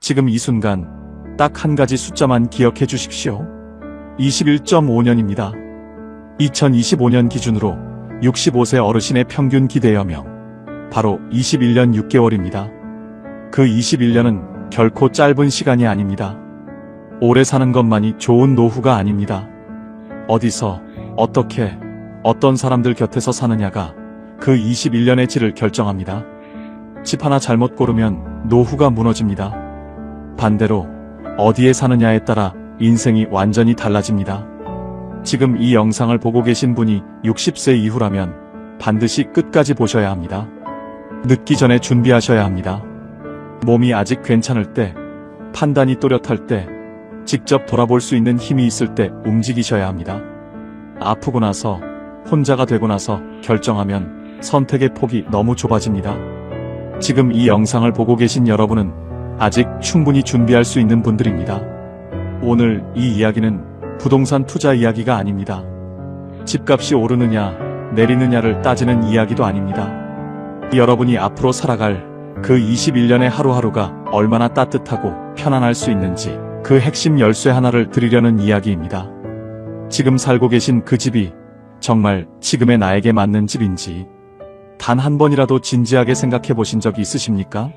지금 이 순간 딱 한 가지 숫자만 기억해 주십시오. 21.5년입니다. 2025년 기준으로 65세 어르신의 평균 기대여명, 바로 21년 6개월입니다. 그 21년은 결코 짧은 시간이 아닙니다. 오래 사는 것만이 좋은 노후가 아닙니다. 어디서, 어떻게, 어떤 사람들 곁에서 사느냐가 그 21년의 질을 결정합니다. 집 하나 잘못 고르면 노후가 무너집니다. 반대로 어디에 사느냐에 따라 인생이 완전히 달라집니다. 지금 이 영상을 보고 계신 분이 60세 이후라면 반드시 끝까지 보셔야 합니다. 늦기 전에 준비하셔야 합니다. 몸이 아직 괜찮을 때, 판단이 또렷할 때, 직접 돌아볼 수 있는 힘이 있을 때 움직이셔야 합니다. 아프고 나서, 혼자가 되고 나서 결정하면 선택의 폭이 너무 좁아집니다. 지금 이 영상을 보고 계신 여러분은 아직 충분히 준비할 수 있는 분들입니다. 오늘 이 이야기는 부동산 투자 이야기가 아닙니다. 집값이 오르느냐, 내리느냐를 따지는 이야기도 아닙니다. 여러분이 앞으로 살아갈 그 21년의 하루하루가 얼마나 따뜻하고 편안할 수 있는지 그 핵심 열쇠 하나를 드리려는 이야기입니다. 지금 살고 계신 그 집이 정말 지금의 나에게 맞는 집인지 단 한 번이라도 진지하게 생각해 보신 적이 있으십니까?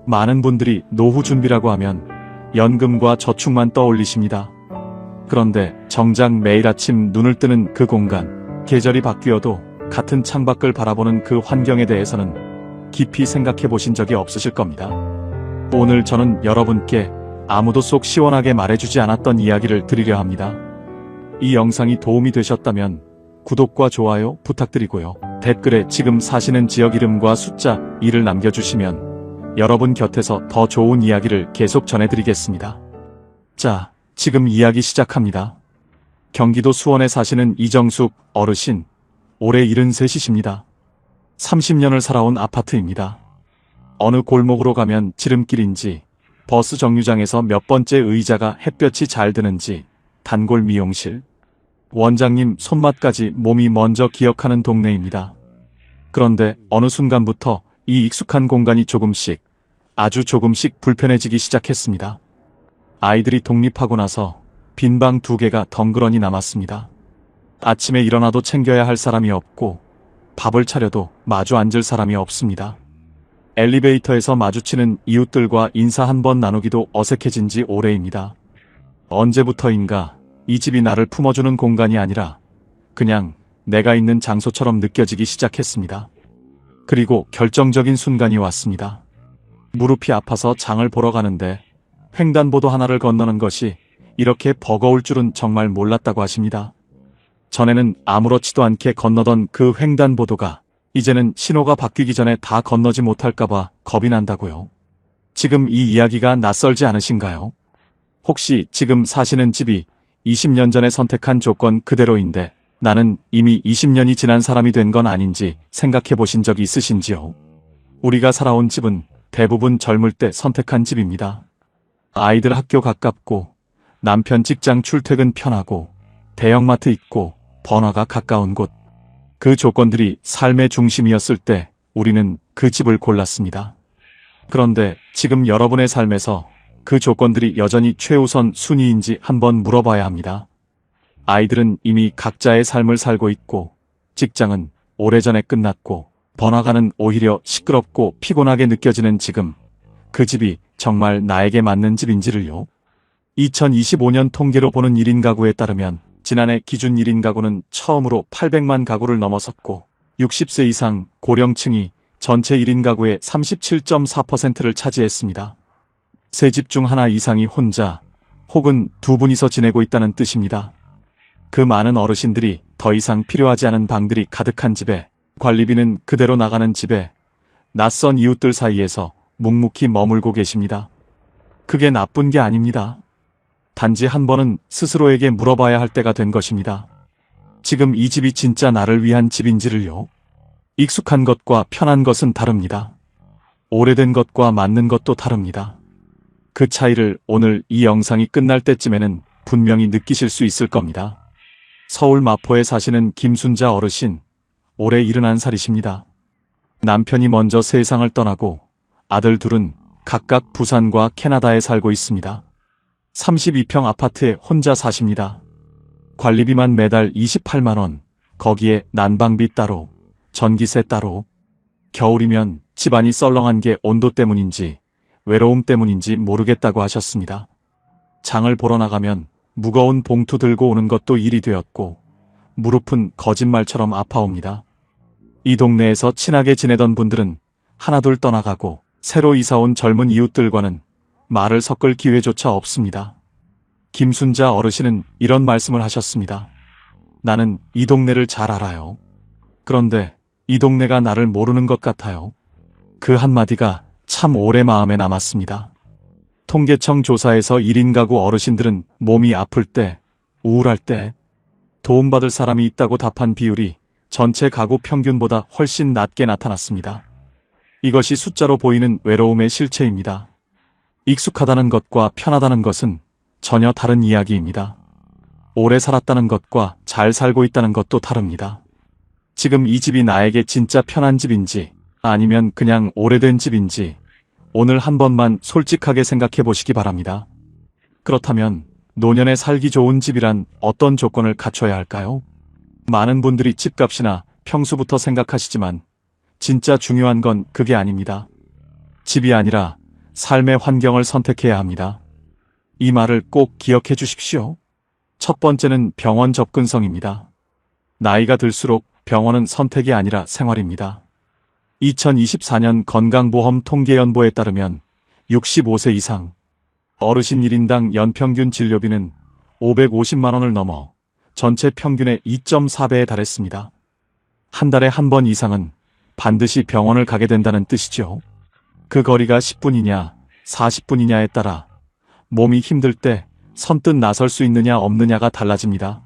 많은 분들이 노후 준비라고 하면 연금과 저축만 떠올리십니다. 그런데 정작 매일 아침 눈을 뜨는 그 공간, 계절이 바뀌어도 같은 창밖을 바라보는 그 환경에 대해서는 깊이 생각해 보신 적이 없으실 겁니다. 오늘 저는 여러분께 아무도 속 시원하게 말해주지 않았던 이야기를 드리려 합니다. 이 영상이 도움이 되셨다면 구독과 좋아요 부탁드리고요. 댓글에 지금 사시는 지역 이름과 숫자 2를 남겨주시면 여러분 곁에서 더 좋은 이야기를 계속 전해드리겠습니다. 자, 지금 이야기 시작합니다. 경기도 수원에 사시는 이정숙 어르신, 올해 73이십니다. 30년을 살아온 아파트입니다. 어느 골목으로 가면 지름길인지, 버스 정류장에서 몇 번째 의자가 햇볕이 잘 드는지, 단골 미용실, 원장님 손맛까지 몸이 먼저 기억하는 동네입니다. 그런데 어느 순간부터 이 익숙한 공간이 조금씩, 아주 조금씩 불편해지기 시작했습니다. 아이들이 독립하고 나서 빈 방 2개가 덩그러니 남았습니다. 아침에 일어나도 챙겨야 할 사람이 없고 밥을 차려도 마주 앉을 사람이 없습니다. 엘리베이터에서 마주치는 이웃들과 인사 한번 나누기도 어색해진 지 오래입니다. 언제부터인가 이 집이 나를 품어주는 공간이 아니라 그냥 내가 있는 장소처럼 느껴지기 시작했습니다. 그리고 결정적인 순간이 왔습니다. 무릎이 아파서 장을 보러 가는데 횡단보도 하나를 건너는 것이 이렇게 버거울 줄은 정말 몰랐다고 하십니다. 전에는 아무렇지도 않게 건너던 그 횡단보도가 이제는 신호가 바뀌기 전에 다 건너지 못할까봐 겁이 난다고요. 지금 이 이야기가 낯설지 않으신가요? 혹시 지금 사시는 집이 20년 전에 선택한 조건 그대로인데 나는 이미 20년이 지난 사람이 된 건 아닌지 생각해 보신 적이 있으신지요? 우리가 살아온 집은 대부분 젊을 때 선택한 집입니다. 아이들 학교 가깝고 남편 직장 출퇴근 편하고 대형마트 있고 번화가 가까운 곳. 그 조건들이 삶의 중심이었을 때 우리는 그 집을 골랐습니다. 그런데 지금 여러분의 삶에서 그 조건들이 여전히 최우선 순위인지 한번 물어봐야 합니다. 아이들은 이미 각자의 삶을 살고 있고 직장은 오래전에 끝났고 번화가는 오히려 시끄럽고 피곤하게 느껴지는 지금 그 집이 정말 나에게 맞는 집인지를요. 2025년 통계로 보는 1인 가구에 따르면 지난해 기준 1인 가구는 처음으로 800만 가구를 넘어섰고 60세 이상 고령층이 전체 1인 가구의 37.4%를 차지했습니다. 세 집 중 하나 이상이 혼자 혹은 두 분이서 지내고 있다는 뜻입니다. 그 많은 어르신들이 더 이상 필요하지 않은 방들이 가득한 집에, 관리비는 그대로 나가는 집에, 낯선 이웃들 사이에서 묵묵히 머물고 계십니다. 그게 나쁜 게 아닙니다. 단지 한 번은 스스로에게 물어봐야 할 때가 된 것입니다. 지금 이 집이 진짜 나를 위한 집인지를요. 익숙한 것과 편한 것은 다릅니다. 오래된 것과 맞는 것도 다릅니다. 그 차이를 오늘 이 영상이 끝날 때쯤에는 분명히 느끼실 수 있을 겁니다. 서울 마포에 사시는 김순자 어르신, 올해 71살이십니다. 남편이 먼저 세상을 떠나고 아들 둘은 각각 부산과 캐나다에 살고 있습니다. 32평 아파트에 혼자 사십니다. 관리비만 매달 28만원, 거기에 난방비 따로, 전기세 따로. 겨울이면 집안이 썰렁한 게 온도 때문인지 외로움 때문인지 모르겠다고 하셨습니다. 장을 보러 나가면 무거운 봉투 들고 오는 것도 일이 되었고 무릎은 거짓말처럼 아파옵니다. 이 동네에서 친하게 지내던 분들은 하나둘 떠나가고 새로 이사온 젊은 이웃들과는 말을 섞을 기회조차 없습니다. 김순자 어르신은 이런 말씀을 하셨습니다. 나는 이 동네를 잘 알아요. 그런데 이 동네가 나를 모르는 것 같아요. 그 한마디가 참 오래 마음에 남았습니다. 통계청 조사에서 1인 가구 어르신들은 몸이 아플 때, 우울할 때 도움받을 사람이 있다고 답한 비율이 전체 가구 평균보다 훨씬 낮게 나타났습니다. 이것이 숫자로 보이는 외로움의 실체입니다. 익숙하다는 것과 편하다는 것은 전혀 다른 이야기입니다. 오래 살았다는 것과 잘 살고 있다는 것도 다릅니다. 지금 이 집이 나에게 진짜 편한 집인지 아니면 그냥 오래된 집인지 오늘 한 번만 솔직하게 생각해 보시기 바랍니다. 그렇다면 노년에 살기 좋은 집이란 어떤 조건을 갖춰야 할까요? 많은 분들이 집값이나 평수부터 생각하시지만 진짜 중요한 건 그게 아닙니다. 집이 아니라 삶의 환경을 선택해야 합니다. 이 말을 꼭 기억해 주십시오. 첫 번째는 병원 접근성입니다. 나이가 들수록 병원은 선택이 아니라 생활입니다. 2024년 건강보험 통계연보에 따르면 65세 이상 어르신 1인당 연평균 진료비는 550만 원을 넘어 전체 평균의 2.4배에 달했습니다. 한 달에 한 번 이상은 반드시 병원을 가게 된다는 뜻이죠. 그 거리가 10분이냐 40분이냐에 따라 몸이 힘들 때 선뜻 나설 수 있느냐 없느냐가 달라집니다.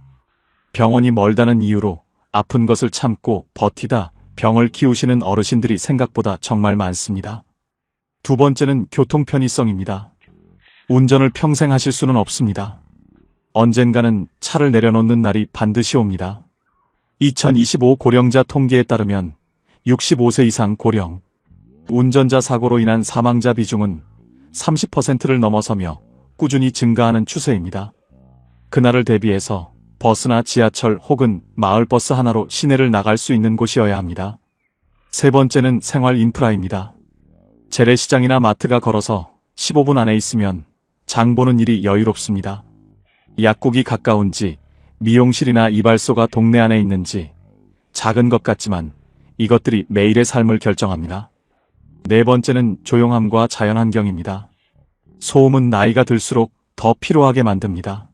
병원이 멀다는 이유로 아픈 것을 참고 버티다 병을 키우시는 어르신들이 생각보다 정말 많습니다. 두 번째는 교통 편의성입니다. 운전을 평생 하실 수는 없습니다. 언젠가는 차를 내려놓는 날이 반드시 옵니다. 2025 고령자 통계에 따르면 65세 이상 고령 운전자 사고로 인한 사망자 비중은 30%를 넘어서며 꾸준히 증가하는 추세입니다. 그날을 대비해서 버스나 지하철 혹은 마을버스 하나로 시내를 나갈 수 있는 곳이어야 합니다. 세 번째는 생활 인프라입니다. 재래시장이나 마트가 걸어서 15분 안에 있으면 장 보는 일이 여유롭습니다. 약국이 가까운지, 미용실이나 이발소가 동네 안에 있는지, 작은 것 같지만 이것들이 매일의 삶을 결정합니다. 네 번째는 조용함과 자연환경입니다. 소음은 나이가 들수록 더 피로하게 만듭니다.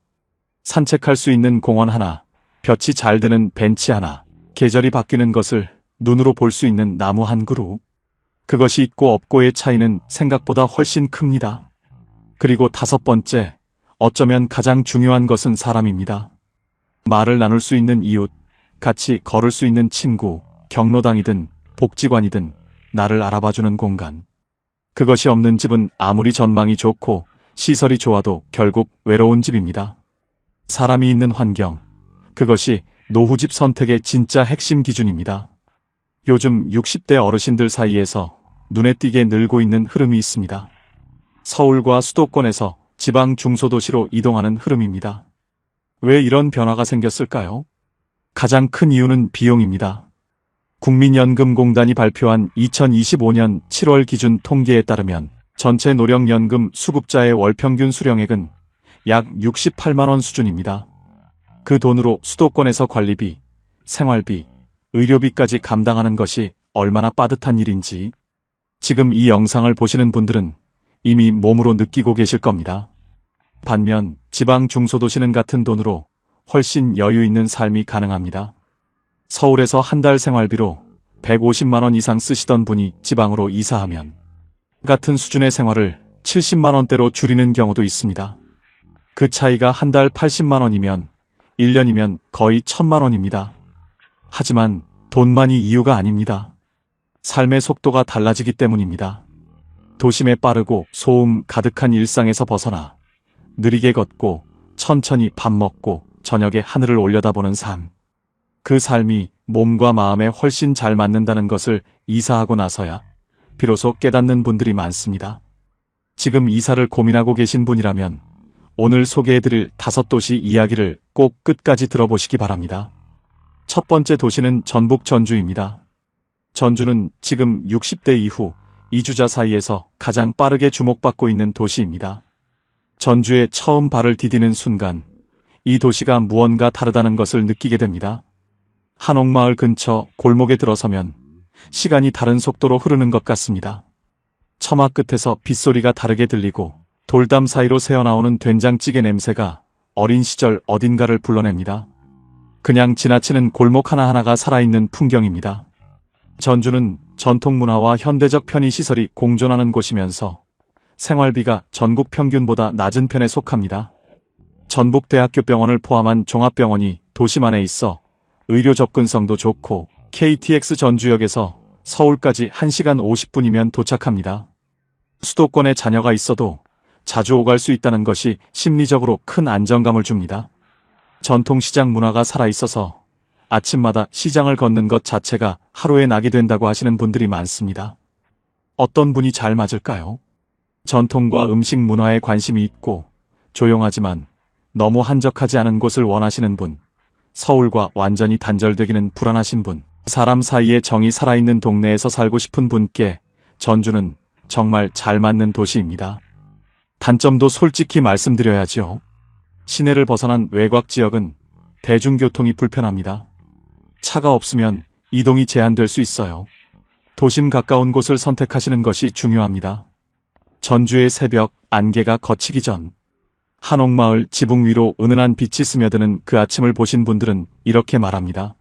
산책할 수 있는 공원 하나, 볕이 잘 드는 벤치 하나, 계절이 바뀌는 것을 눈으로 볼 수 있는 나무 한 그루. 그것이 있고 없고의 차이는 생각보다 훨씬 큽니다. 그리고 다섯 번째, 어쩌면 가장 중요한 것은 사람입니다. 말을 나눌 수 있는 이웃, 같이 걸을 수 있는 친구, 경로당이든 복지관이든 나를 알아봐주는 공간. 그것이 없는 집은 아무리 전망이 좋고 시설이 좋아도 결국 외로운 집입니다. 사람이 있는 환경, 그것이 노후집 선택의 진짜 핵심 기준입니다. 요즘 60대 어르신들 사이에서 눈에 띄게 늘고 있는 흐름이 있습니다. 서울과 수도권에서 지방 중소도시로 이동하는 흐름입니다. 왜 이런 변화가 생겼을까요? 가장 큰 이유는 비용입니다. 국민연금공단이 발표한 2025년 7월 기준 통계에 따르면 전체 노령연금 수급자의 월평균 수령액은 약 68만 원 수준입니다. 그 돈으로 수도권에서 관리비, 생활비, 의료비까지 감당하는 것이 얼마나 빠듯한 일인지 지금 이 영상을 보시는 분들은 이미 몸으로 느끼고 계실 겁니다. 반면 지방 중소도시는 같은 돈으로 훨씬 여유 있는 삶이 가능합니다. 서울에서 한 달 생활비로 150만 원 이상 쓰시던 분이 지방으로 이사하면 같은 수준의 생활을 70만 원대로 줄이는 경우도 있습니다. 그 차이가 한 달 80만 원이면 1년이면 거의 1000만 원입니다. 하지만 돈만이 이유가 아닙니다. 삶의 속도가 달라지기 때문입니다. 도심의 빠르고 소음 가득한 일상에서 벗어나 느리게 걷고 천천히 밥 먹고 저녁에 하늘을 올려다보는 삶. 그 삶이 몸과 마음에 훨씬 잘 맞는다는 것을 이사하고 나서야 비로소 깨닫는 분들이 많습니다. 지금 이사를 고민하고 계신 분이라면 오늘 소개해드릴 5도시 이야기를 꼭 끝까지 들어보시기 바랍니다. 첫 번째 도시는 전북 전주입니다. 전주는 지금 60대 이후 이주자 사이에서 가장 빠르게 주목받고 있는 도시입니다. 전주에 처음 발을 디디는 순간 이 도시가 무언가 다르다는 것을 느끼게 됩니다. 한옥마을 근처 골목에 들어서면 시간이 다른 속도로 흐르는 것 같습니다. 처마 끝에서 빗소리가 다르게 들리고 돌담 사이로 새어나오는 된장찌개 냄새가 어린 시절 어딘가를 불러냅니다. 그냥 지나치는 골목 하나하나가 살아있는 풍경입니다. 전주는 전통문화와 현대적 편의시설이 공존하는 곳이면서 생활비가 전국 평균보다 낮은 편에 속합니다. 전북대학교 병원을 포함한 종합병원이 도심 안에 있어 의료 접근성도 좋고 KTX 전주역에서 서울까지 1시간 50분이면 도착합니다. 수도권에 자녀가 있어도 자주 오갈 수 있다는 것이 심리적으로 큰 안정감을 줍니다. 전통시장 문화가 살아있어서 아침마다 시장을 걷는 것 자체가 하루에 낙이 된다고 하시는 분들이 많습니다. 어떤 분이 잘 맞을까요? 전통과 음식 문화에 관심이 있고 조용하지만 너무 한적하지 않은 곳을 원하시는 분, 서울과 완전히 단절되기는 불안하신 분, 사람 사이에 정이 살아있는 동네에서 살고 싶은 분께 전주는 정말 잘 맞는 도시입니다. 단점도 솔직히 말씀드려야죠. 시내를 벗어난 외곽 지역은 대중교통이 불편합니다. 차가 없으면 이동이 제한될 수 있어요. 도심 가까운 곳을 선택하시는 것이 중요합니다. 전주의 새벽 안개가 걷히기 전 한옥마을 지붕 위로 은은한 빛이 스며드는 그 아침을 보신 분들은 이렇게 말합니다.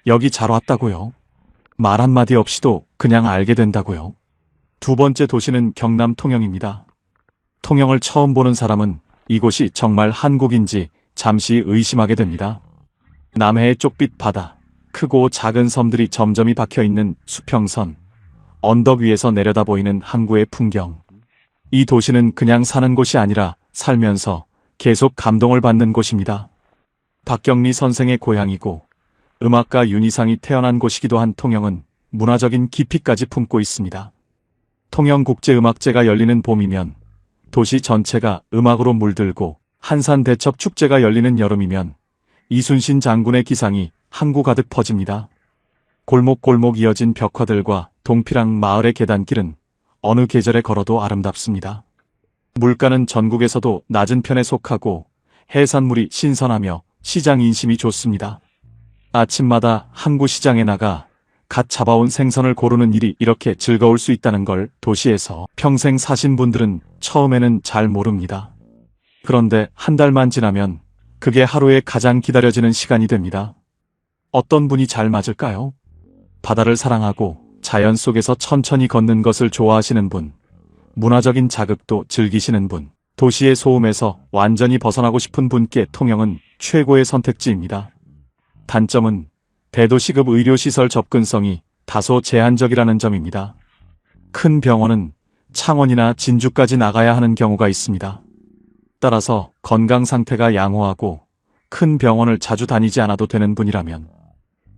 여기 잘 왔다고요. 말 한마디 없이도 그냥 알게 된다고요. 두 번째 도시는 경남 통영입니다. 통영을 처음 보는 사람은 이곳이 정말 한국인지 잠시 의심하게 됩니다. 남해의 쪽빛 바다, 크고 작은 섬들이 점점이 박혀있는 수평선, 언덕 위에서 내려다 보이는 항구의 풍경. 이 도시는 그냥 사는 곳이 아니라 살면서 계속 감동을 받는 곳입니다. 박경리 선생의 고향이고 음악가 윤희상이 태어난 곳이기도 한 통영은 문화적인 깊이까지 품고 있습니다. 통영국제음악제가 열리는 봄이면 도시 전체가 음악으로 물들고 한산대첩축제가 열리는 여름이면 이순신 장군의 기상이 항구 가득 퍼집니다. 골목골목 이어진 벽화들과 동피랑 마을의 계단길은 어느 계절에 걸어도 아름답습니다. 물가는 전국에서도 낮은 편에 속하고 해산물이 신선하며 시장 인심이 좋습니다. 아침마다 항구 시장에 나가 갓 잡아온 생선을 고르는 일이 이렇게 즐거울 수 있다는 걸 도시에서 평생 사신 분들은 처음에는 잘 모릅니다. 그런데 한 달만 지나면 그게 하루에 가장 기다려지는 시간이 됩니다. 어떤 분이 잘 맞을까요? 바다를 사랑하고 자연 속에서 천천히 걷는 것을 좋아하시는 분, 문화적인 자극도 즐기시는 분, 도시의 소음에서 완전히 벗어나고 싶은 분께 통영은 최고의 선택지입니다. 단점은 대도시급 의료시설 접근성이 다소 제한적이라는 점입니다. 큰 병원은 창원이나 진주까지 나가야 하는 경우가 있습니다. 따라서 건강 상태가 양호하고 큰 병원을 자주 다니지 않아도 되는 분이라면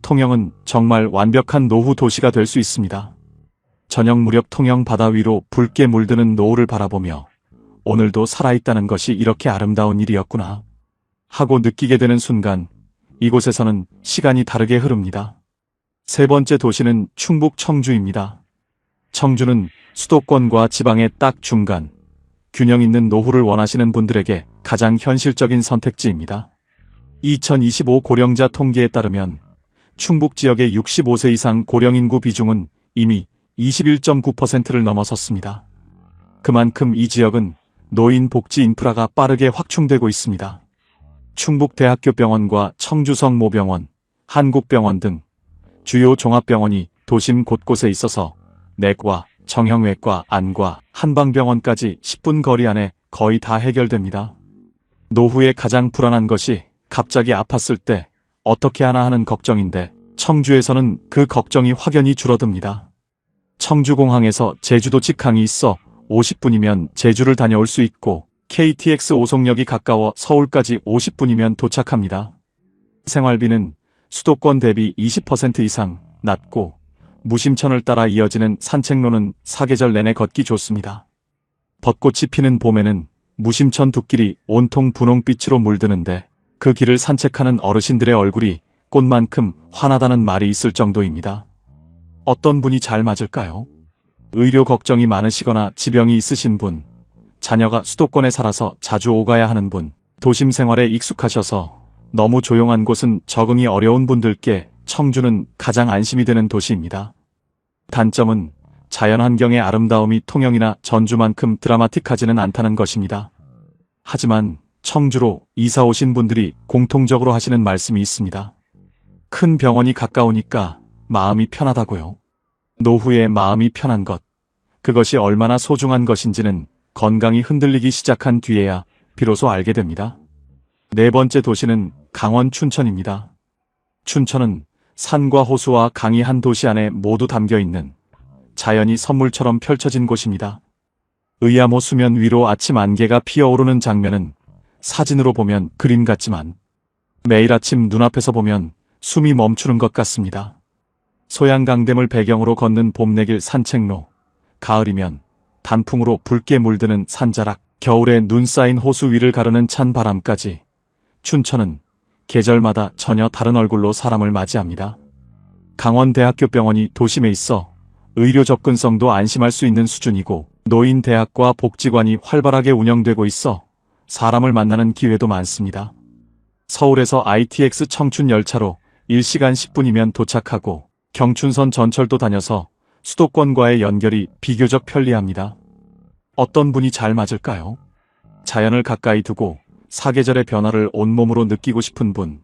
통영은 정말 완벽한 노후 도시가 될 수 있습니다. 저녁 무렵 통영 바다 위로 붉게 물드는 노을을 바라보며 오늘도 살아있다는 것이 이렇게 아름다운 일이었구나 하고 느끼게 되는 순간 이곳에서는 시간이 다르게 흐릅니다. 세 번째 도시는 충북 청주입니다. 청주는 수도권과 지방의 딱 중간, 균형 있는 노후를 원하시는 분들에게 가장 현실적인 선택지입니다. 2025 고령자 통계에 따르면 충북 지역의 65세 이상 고령 인구 비중은 이미 21.9%를 넘어섰습니다. 그만큼 이 지역은 노인 복지 인프라가 빠르게 확충되고 있습니다. 충북대학교병원과 청주성모병원, 한국병원 등 주요 종합병원이 도심 곳곳에 있어서 내과, 정형외과, 안과, 한방병원까지 10분 거리 안에 거의 다 해결됩니다. 노후에 가장 불안한 것이 갑자기 아팠을 때 어떻게 하나 하는 걱정인데 청주에서는 그 걱정이 확연히 줄어듭니다. 청주공항에서 제주도 직항이 있어 50분이면 제주를 다녀올 수 있고 KTX 오송역이 가까워 서울까지 50분이면 도착합니다. 생활비는 수도권 대비 20% 이상 낮고 무심천을 따라 이어지는 산책로는 사계절 내내 걷기 좋습니다. 벚꽃이 피는 봄에는 무심천 둑길이 온통 분홍빛으로 물드는데 그 길을 산책하는 어르신들의 얼굴이 꽃만큼 환하다는 말이 있을 정도입니다. 어떤 분이 잘 맞을까요? 의료 걱정이 많으시거나 지병이 있으신 분, 자녀가 수도권에 살아서 자주 오가야 하는 분, 도심 생활에 익숙하셔서 너무 조용한 곳은 적응이 어려운 분들께 청주는 가장 안심이 되는 도시입니다. 단점은 자연환경의 아름다움이 통영이나 전주만큼 드라마틱하지는 않다는 것입니다. 하지만 청주로 이사 오신 분들이 공통적으로 하시는 말씀이 있습니다. 큰 병원이 가까우니까 마음이 편하다고요. 노후에 마음이 편한 것, 그것이 얼마나 소중한 것인지는 건강이 흔들리기 시작한 뒤에야 비로소 알게 됩니다. 네 번째 도시는 강원 춘천입니다. 춘천은 산과 호수와 강이 한 도시 안에 모두 담겨 있는 자연이 선물처럼 펼쳐진 곳입니다. 의암호 수면 위로 아침 안개가 피어오르는 장면은 사진으로 보면 그림 같지만 매일 아침 눈앞에서 보면 숨이 멈추는 것 같습니다. 소양강댐을 배경으로 걷는 봄내길 산책로, 가을이면 단풍으로 붉게 물드는 산자락, 겨울에 눈 쌓인 호수 위를 가르는 찬 바람까지 춘천은 계절마다 전혀 다른 얼굴로 사람을 맞이합니다. 강원대학교병원이 도심에 있어 의료 접근성도 안심할 수 있는 수준이고 노인대학과 복지관이 활발하게 운영되고 있어 사람을 만나는 기회도 많습니다. 서울에서 ITX 청춘 열차로 1시간 10분이면 도착하고 경춘선 전철도 다녀서 수도권과의 연결이 비교적 편리합니다. 어떤 분이 잘 맞을까요? 자연을 가까이 두고 사계절의 변화를 온몸으로 느끼고 싶은 분,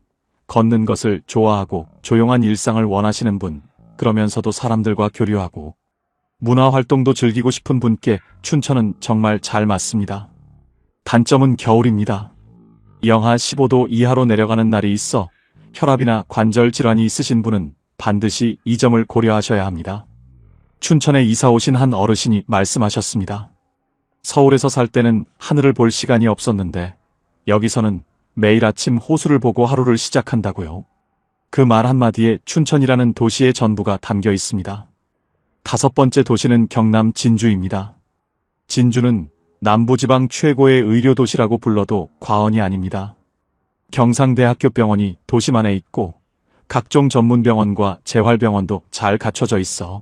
걷는 것을 좋아하고 조용한 일상을 원하시는 분, 그러면서도 사람들과 교류하고 문화활동도 즐기고 싶은 분께 춘천은 정말 잘 맞습니다. 단점은 겨울입니다. 영하 15도 이하로 내려가는 날이 있어 혈압이나 관절 질환이 있으신 분은 반드시 이 점을 고려하셔야 합니다. 춘천에 이사 오신 한 어르신이 말씀하셨습니다. 서울에서 살 때는 하늘을 볼 시간이 없었는데 여기서는 매일 아침 호수를 보고 하루를 시작한다고요. 그 말 한마디에 춘천이라는 도시의 전부가 담겨 있습니다. 다섯 번째 도시는 경남 진주입니다. 진주는 남부지방 최고의 의료도시라고 불러도 과언이 아닙니다. 경상대학교병원이 도심 안에 있고 각종 전문병원과 재활병원도 잘 갖춰져 있어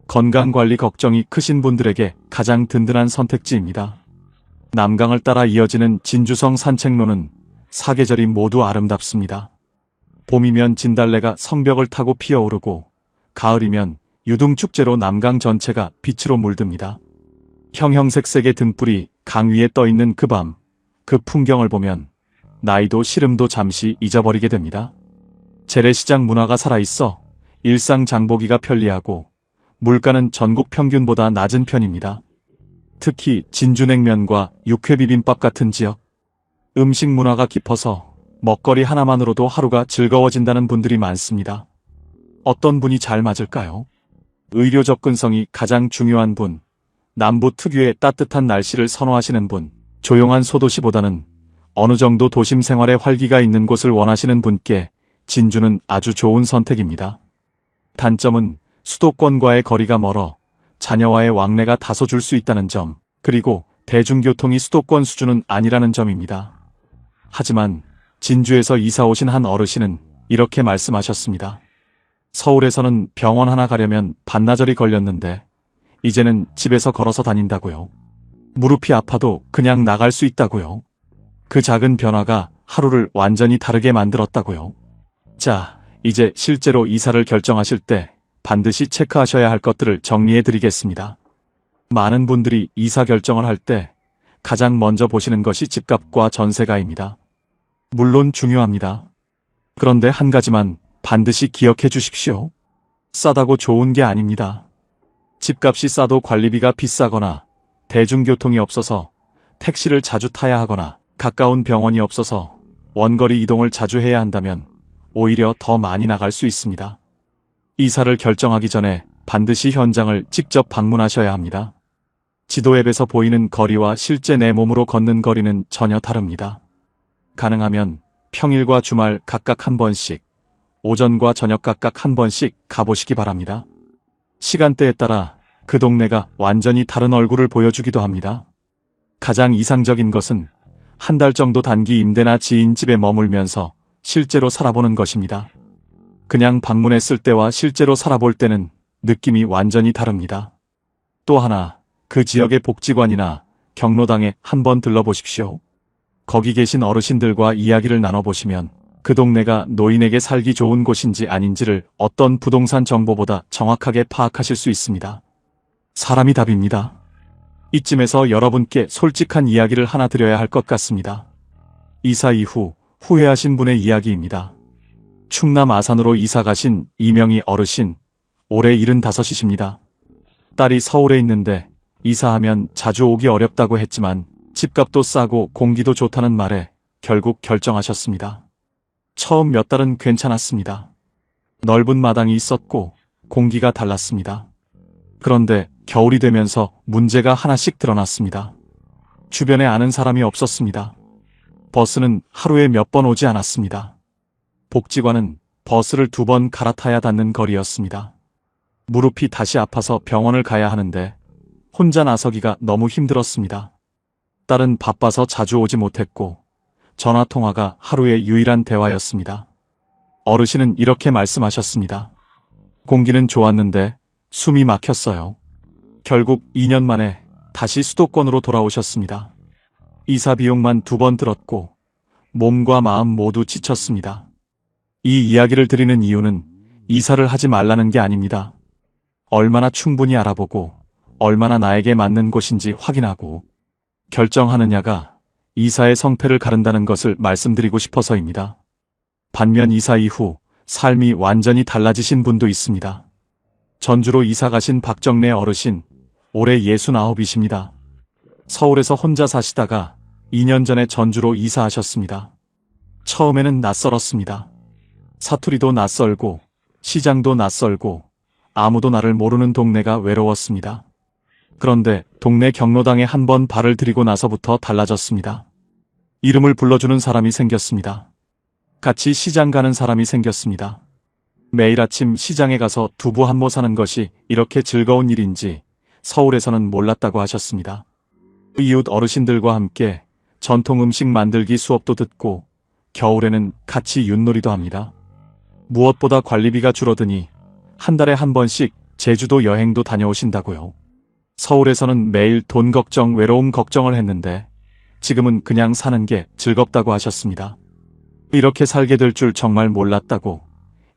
건강관리 걱정이 크신 분들에게 가장 든든한 선택지입니다. 남강을 따라 이어지는 진주성 산책로는 사계절이 모두 아름답습니다. 봄이면 진달래가 성벽을 타고 피어오르고 가을이면 유등축제로 남강 전체가 빛으로 물듭니다. 형형색색의 등불이 강 위에 떠있는 그 밤, 그 풍경을 보면 나이도 시름도 잠시 잊어버리게 됩니다. 재래시장 문화가 살아있어 일상 장보기가 편리하고 물가는 전국 평균보다 낮은 편입니다. 특히 진주냉면과 육회비빔밥 같은 지역, 음식 문화가 깊어서 먹거리 하나만으로도 하루가 즐거워진다는 분들이 많습니다. 어떤 분이 잘 맞을까요? 의료 접근성이 가장 중요한 분, 남부 특유의 따뜻한 날씨를 선호하시는 분, 조용한 소도시보다는 어느 정도 도심 생활에 활기가 있는 곳을 원하시는 분께 진주는 아주 좋은 선택입니다. 단점은 수도권과의 거리가 멀어 자녀와의 왕래가 다소 줄 수 있다는 점, 그리고 대중교통이 수도권 수준은 아니라는 점입니다. 하지만 진주에서 이사 오신 한 어르신은 이렇게 말씀하셨습니다. 서울에서는 병원 하나 가려면 반나절이 걸렸는데 이제는 집에서 걸어서 다닌다고요. 무릎이 아파도 그냥 나갈 수 있다고요. 그 작은 변화가 하루를 완전히 다르게 만들었다고요. 자, 이제 실제로 이사를 결정하실 때 반드시 체크하셔야 할 것들을 정리해 드리겠습니다. 많은 분들이 이사 결정을 할 때 가장 먼저 보시는 것이 집값과 전세가입니다. 물론 중요합니다. 그런데 한 가지만 반드시 기억해 주십시오. 싸다고 좋은 게 아닙니다. 집값이 싸도 관리비가 비싸거나 대중교통이 없어서 택시를 자주 타야 하거나 가까운 병원이 없어서 원거리 이동을 자주 해야 한다면 오히려 더 많이 나갈 수 있습니다. 이사를 결정하기 전에 반드시 현장을 직접 방문하셔야 합니다. 지도 앱에서 보이는 거리와 실제 내 몸으로 걷는 거리는 전혀 다릅니다. 가능하면 평일과 주말 각각 한 번씩, 오전과 저녁 각각 한 번씩 가보시기 바랍니다. 시간대에 따라 그 동네가 완전히 다른 얼굴을 보여주기도 합니다. 가장 이상적인 것은 한 달 정도 단기 임대나 지인 집에 머물면서 실제로 살아보는 것입니다. 그냥 방문했을 때와 실제로 살아볼 때는 느낌이 완전히 다릅니다. 또 하나, 그 지역의 복지관이나 경로당에 한번 들러보십시오. 거기 계신 어르신들과 이야기를 나눠보시면 그 동네가 노인에게 살기 좋은 곳인지 아닌지를 어떤 부동산 정보보다 정확하게 파악하실 수 있습니다. 사람이 답입니다. 이쯤에서 여러분께 솔직한 이야기를 하나 드려야 할 것 같습니다. 이사 이후 후회하신 분의 이야기입니다. 충남 아산으로 이사 가신 이명희 어르신, 올해 75이십니다. 딸이 서울에 있는데 이사하면 자주 오기 어렵다고 했지만 집값도 싸고 공기도 좋다는 말에 결국 결정하셨습니다. 처음 몇 달은 괜찮았습니다. 넓은 마당이 있었고 공기가 달랐습니다. 그런데 겨울이 되면서 문제가 하나씩 드러났습니다. 주변에 아는 사람이 없었습니다. 버스는 하루에 몇 번 오지 않았습니다. 복지관은 버스를 2번 갈아타야 닿는 거리였습니다. 무릎이 다시 아파서 병원을 가야 하는데 혼자 나서기가 너무 힘들었습니다. 딸은 바빠서 자주 오지 못했고 전화통화가 하루의 유일한 대화였습니다. 어르신은 이렇게 말씀하셨습니다. 공기는 좋았는데 숨이 막혔어요. 결국 2년 만에 다시 수도권으로 돌아오셨습니다. 이사 비용만 2번 들었고 몸과 마음 모두 지쳤습니다. 이 이야기를 드리는 이유는 이사를 하지 말라는 게 아닙니다. 얼마나 충분히 알아보고 얼마나 나에게 맞는 곳인지 확인하고 결정하느냐가 이사의 성패를 가른다는 것을 말씀드리고 싶어서입니다. 반면 이사 이후 삶이 완전히 달라지신 분도 있습니다. 전주로 이사 가신 박정래 어르신, 올해 69이십니다. 서울에서 혼자 사시다가 2년 전에 전주로 이사하셨습니다. 처음에는 낯설었습니다. 사투리도 낯설고 시장도 낯설고 아무도 나를 모르는 동네가 외로웠습니다. 그런데 동네 경로당에 한번 발을 들이고 나서부터 달라졌습니다. 이름을 불러주는 사람이 생겼습니다. 같이 시장 가는 사람이 생겼습니다. 매일 아침 시장에 가서 두부 한 모 사는 것이 이렇게 즐거운 일인지 서울에서는 몰랐다고 하셨습니다. 이웃 어르신들과 함께 전통 음식 만들기 수업도 듣고 겨울에는 같이 윷놀이도 합니다. 무엇보다 관리비가 줄어드니 한 달에 한 번씩 제주도 여행도 다녀오신다고요. 서울에서는 매일 돈 걱정, 외로움 걱정을 했는데 지금은 그냥 사는 게 즐겁다고 하셨습니다. 이렇게 살게 될 줄 정말 몰랐다고,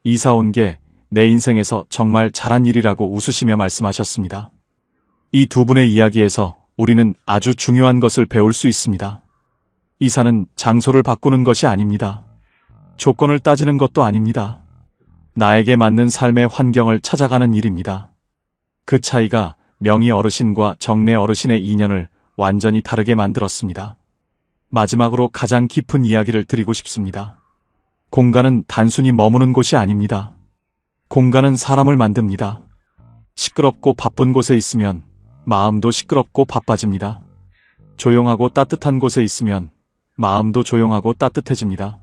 이사 온 게 내 인생에서 정말 잘한 일이라고 웃으시며 말씀하셨습니다. 이 두 분의 이야기에서 우리는 아주 중요한 것을 배울 수 있습니다. 이사는 장소를 바꾸는 것이 아닙니다. 조건을 따지는 것도 아닙니다. 나에게 맞는 삶의 환경을 찾아가는 일입니다. 그 차이가 명희 어르신과 정래 어르신의 인연을 완전히 다르게 만들었습니다. 마지막으로 가장 깊은 이야기를 드리고 싶습니다. 공간은 단순히 머무는 곳이 아닙니다. 공간은 사람을 만듭니다. 시끄럽고 바쁜 곳에 있으면 마음도 시끄럽고 바빠집니다. 조용하고 따뜻한 곳에 있으면 마음도 조용하고 따뜻해집니다.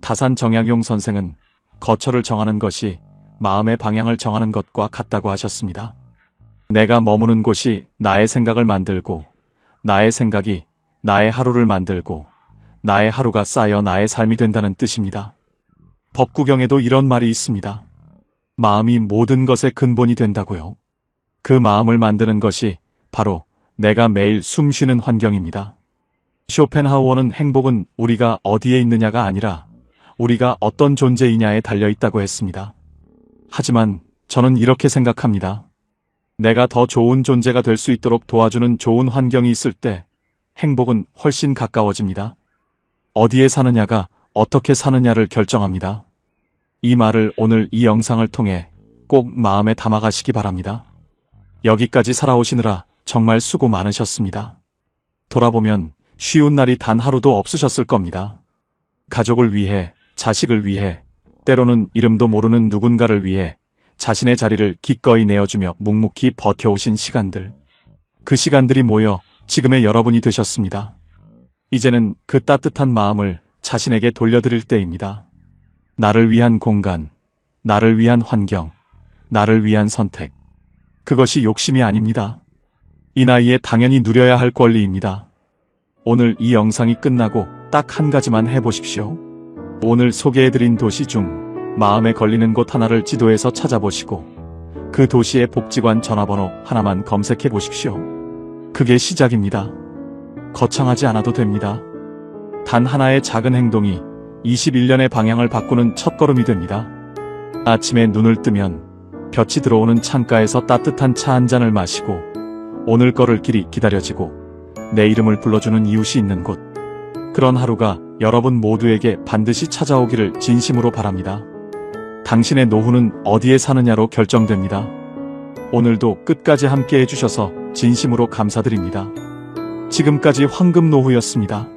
다산 정약용 선생은 거처를 정하는 것이 마음의 방향을 정하는 것과 같다고 하셨습니다. 내가 머무는 곳이 나의 생각을 만들고, 나의 생각이 나의 하루를 만들고, 나의 하루가 쌓여 나의 삶이 된다는 뜻입니다. 법구경에도 이런 말이 있습니다. 마음이 모든 것의 근본이 된다고요. 그 마음을 만드는 것이 바로 내가 매일 숨 쉬는 환경입니다. 쇼펜하우어는 행복은 우리가 어디에 있느냐가 아니라 우리가 어떤 존재이냐에 달려있다고 했습니다. 하지만 저는 이렇게 생각합니다. 내가 더 좋은 존재가 될 수 있도록 도와주는 좋은 환경이 있을 때 행복은 훨씬 가까워집니다. 어디에 사느냐가 어떻게 사느냐를 결정합니다. 이 말을 오늘 이 영상을 통해 꼭 마음에 담아가시기 바랍니다. 여기까지 살아오시느라 정말 수고 많으셨습니다. 돌아보면 쉬운 날이 단 하루도 없으셨을 겁니다. 가족을 위해, 자식을 위해, 때로는 이름도 모르는 누군가를 위해 자신의 자리를 기꺼이 내어주며 묵묵히 버텨오신 시간들. 그 시간들이 모여 지금의 여러분이 되셨습니다. 이제는 그 따뜻한 마음을 자신에게 돌려드릴 때입니다. 나를 위한 공간, 나를 위한 환경, 나를 위한 선택. 그것이 욕심이 아닙니다. 이 나이에 당연히 누려야 할 권리입니다. 오늘 이 영상이 끝나고 딱 한 가지만 해보십시오. 오늘 소개해드린 도시 중 마음에 걸리는 곳 하나를 지도에서 찾아보시고 그 도시의 복지관 전화번호 하나만 검색해 보십시오. 그게 시작입니다. 거창하지 않아도 됩니다. 단 하나의 작은 행동이 21년의 방향을 바꾸는 첫걸음이 됩니다. 아침에 눈을 뜨면 볕이 들어오는 창가에서 따뜻한 차 한 잔을 마시고 오늘 걸을 길이 기다려지고 내 이름을 불러주는 이웃이 있는 곳. 그런 하루가 여러분 모두에게 반드시 찾아오기를 진심으로 바랍니다. 당신의 노후는 어디에 사느냐로 결정됩니다. 오늘도 끝까지 함께 해주셔서 진심으로 감사드립니다. 지금까지 황금노후였습니다.